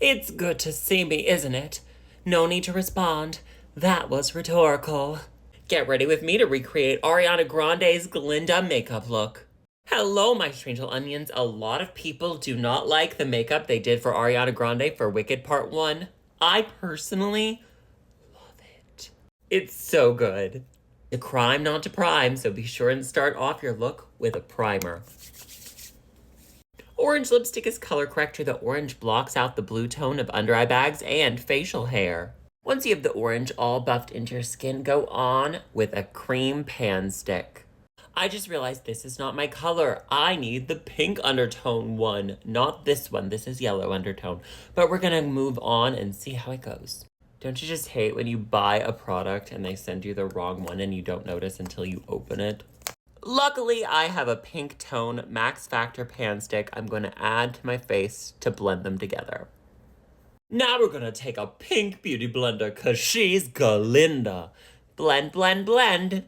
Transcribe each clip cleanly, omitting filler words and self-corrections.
It's good to see me, isn't it? No need to respond. That was rhetorical. Get ready with me to recreate Ariana Grande's Glinda makeup look. Hello, my strange little onions. A lot of people do not like the makeup they did for Ariana Grande for Wicked Part 1. I personally love it. It's so good. A crime not to prime, so be sure and start off your look with a primer. Orange lipstick is color corrector. The orange blocks out the blue tone of under eye bags and facial hair. Once you have the orange all buffed into your skin, go on with a cream pan stick. I just realized this is not my color. I need the pink undertone one, not this one. This is yellow undertone. But we're gonna move on and see how it goes. Don't you just hate when you buy a product and they send you the wrong one and you don't notice until you open it? Luckily, I have a pink tone Max Factor pan stick I'm going to add to my face to blend them together. Now we're going to take a pink beauty blender because she's Glinda. Blend, blend, blend.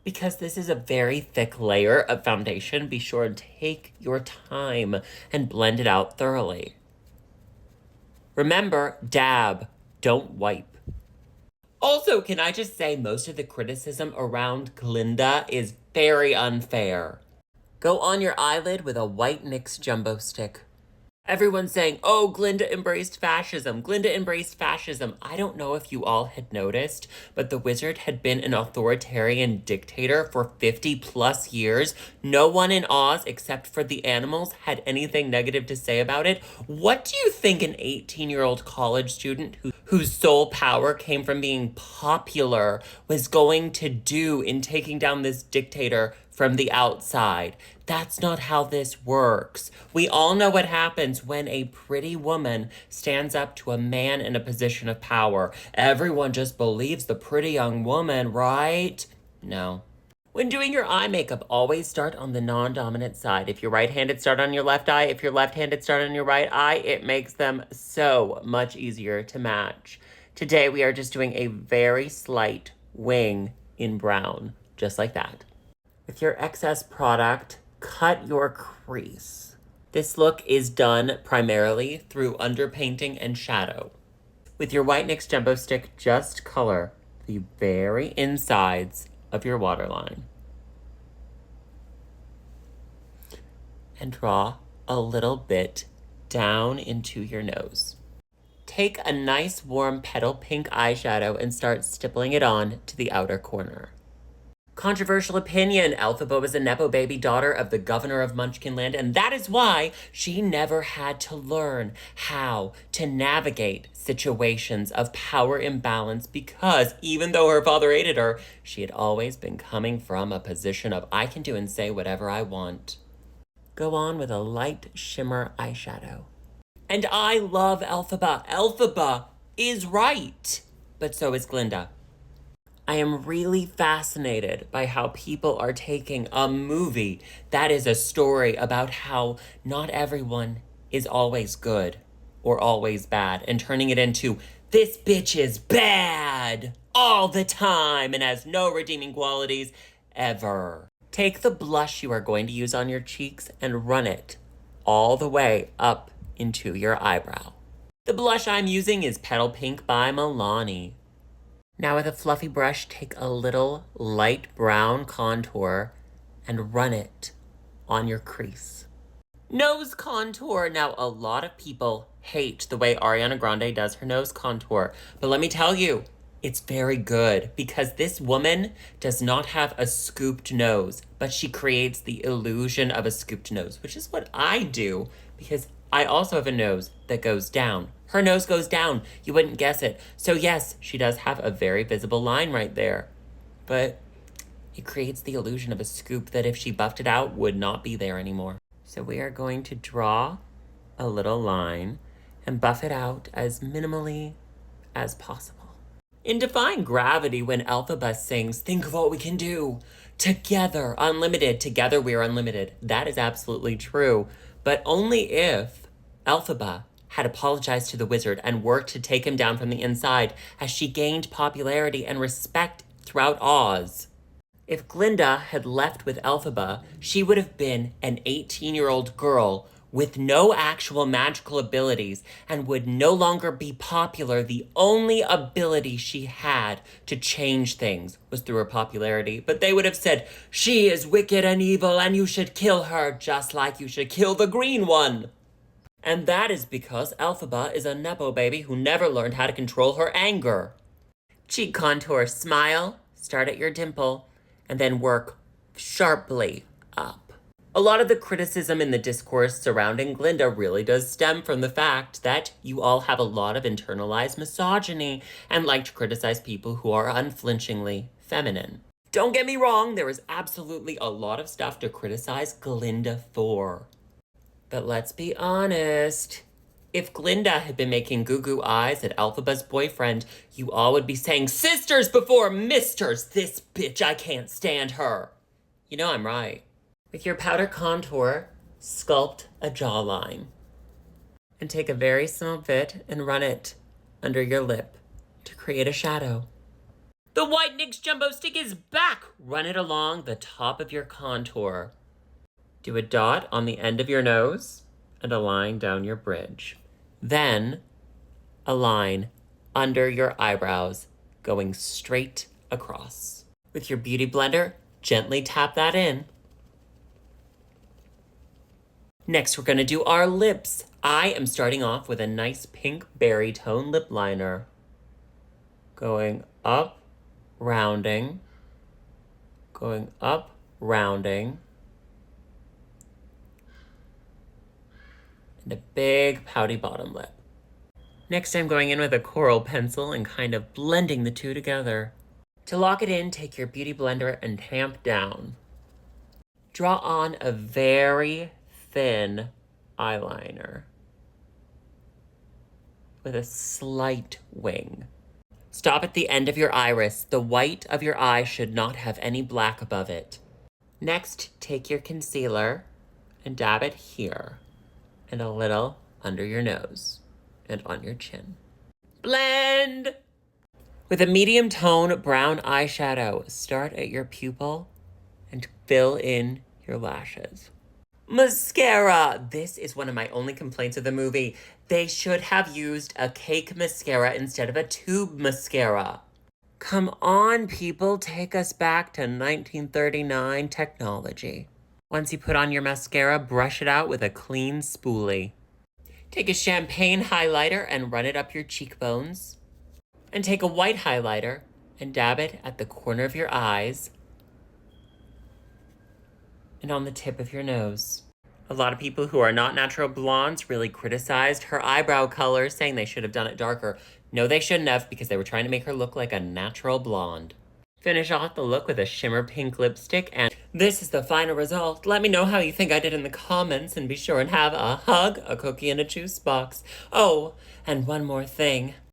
Because this is a very thick layer of foundation, be sure and take your time and blend it out thoroughly. Remember, dab, don't wipe. Also, can I just say most of the criticism around Glinda is very unfair. Go on your eyelid with a white NYX jumbo stick. Everyone's saying, oh, Glinda embraced fascism. Glinda embraced fascism. I don't know if you all had noticed, but the wizard had been an authoritarian dictator for 50 plus years. No one in Oz, except for the animals, had anything negative to say about it. What do you think an 18-year-old college student whose sole power came from being popular was going to do in taking down this dictator from the outside? That's not how this works. We all know what happens when a pretty woman stands up to a man in a position of power. Everyone just believes the pretty young woman, right? No. When doing your eye makeup, always start on the non-dominant side. If you're right-handed, start on your left eye. If you're left-handed, start on your right eye. It makes them so much easier to match. Today, we are just doing a very slight wing in brown, just like that. With your excess product, cut your crease. This look is done primarily through underpainting and shadow. With your white NYX jumbo stick, just color the very insides of your waterline. And draw a little bit down into your nose. Take a nice warm petal pink eyeshadow and start stippling it on to the outer corner. Controversial opinion, Elphaba was a Nepo baby daughter of the governor of Munchkinland, and that is why she never had to learn how to navigate situations of power imbalance, because even though her father hated her, she had always been coming from a position of I can do and say whatever I want. Go on with a light shimmer eyeshadow. And I love Elphaba. Elphaba is right, but so is Glinda. I am really fascinated by how people are taking a movie that is a story about how not everyone is always good or always bad and turning it into this bitch is bad all the time and has no redeeming qualities ever. Take the blush you are going to use on your cheeks and run it all the way up into your eyebrow. The blush I'm using is Petal Pink by Milani. Now with a fluffy brush, take a little light brown contour and run it on your crease. Nose contour. Now, a lot of people hate the way Ariana Grande does her nose contour, but let me tell you, it's very good because this woman does not have a scooped nose, but she creates the illusion of a scooped nose, which is what I do because I also have a nose that goes down. Her nose goes down. You wouldn't guess it. So yes, she does have a very visible line right there. But it creates the illusion of a scoop that if she buffed it out would not be there anymore. So we are going to draw a little line and buff it out as minimally as possible. In Defying Gravity, when Elphaba sings, think of what we can do. Together, unlimited. Together we are unlimited. That is absolutely true. But only if Elphaba had apologized to the wizard and worked to take him down from the inside as she gained popularity and respect throughout Oz. If Glinda had left with Elphaba, she would have been an 18-year-old girl with no actual magical abilities and would no longer be popular. The only ability she had to change things was through her popularity. But they would have said, she is wicked and evil and you should kill her just like you should kill the green one. And that is because Elphaba is a Nepo baby who never learned how to control her anger. Cheek contour, smile, start at your dimple, and then work sharply up. A lot of the criticism in the discourse surrounding Glinda really does stem from the fact that you all have a lot of internalized misogyny and like to criticize people who are unflinchingly feminine. Don't get me wrong, there is absolutely a lot of stuff to criticize Glinda for. But let's be honest, if Glinda had been making goo-goo eyes at Elphaba's boyfriend, you all would be saying, sisters before misters, this bitch, I can't stand her. You know I'm right. With your powder contour, sculpt a jawline. And take a very small bit and run it under your lip to create a shadow. The White NYX Jumbo Stick is back! Run it along the top of your contour. Do a dot on the end of your nose and a line down your bridge. Then a line under your eyebrows going straight across. With your beauty blender, gently tap that in. Next, we're going to do our lips. I am starting off with a nice pink berry tone lip liner. Going up, rounding, going up, rounding, and a big pouty bottom lip. Next, I'm going in with a coral pencil and kind of blending the two together. To lock it in, take your beauty blender and tamp down. Draw on a very thin eyeliner with a slight wing. Stop at the end of your iris. The white of your eye should not have any black above it. Next, take your concealer and dab it here and a little under your nose and on your chin. Blend! With a medium tone brown eyeshadow, start at your pupil and fill in your lashes. Mascara! This is one of my only complaints of the movie. They should have used a cake mascara instead of a tube mascara. Come on, people, take us back to 1939 technology. Once you put on your mascara, brush it out with a clean spoolie. Take a champagne highlighter and run it up your cheekbones. And take a white highlighter and dab it at the corner of your eyes and on the tip of your nose. A lot of people who are not natural blondes really criticized her eyebrow color, saying they should have done it darker. No, they shouldn't have, because they were trying to make her look like a natural blonde. Finish off the look with a shimmer pink lipstick, and this is the final result. Let me know how you think I did in the comments, and be sure and have a hug, a cookie, and a juice box. Oh, and one more thing.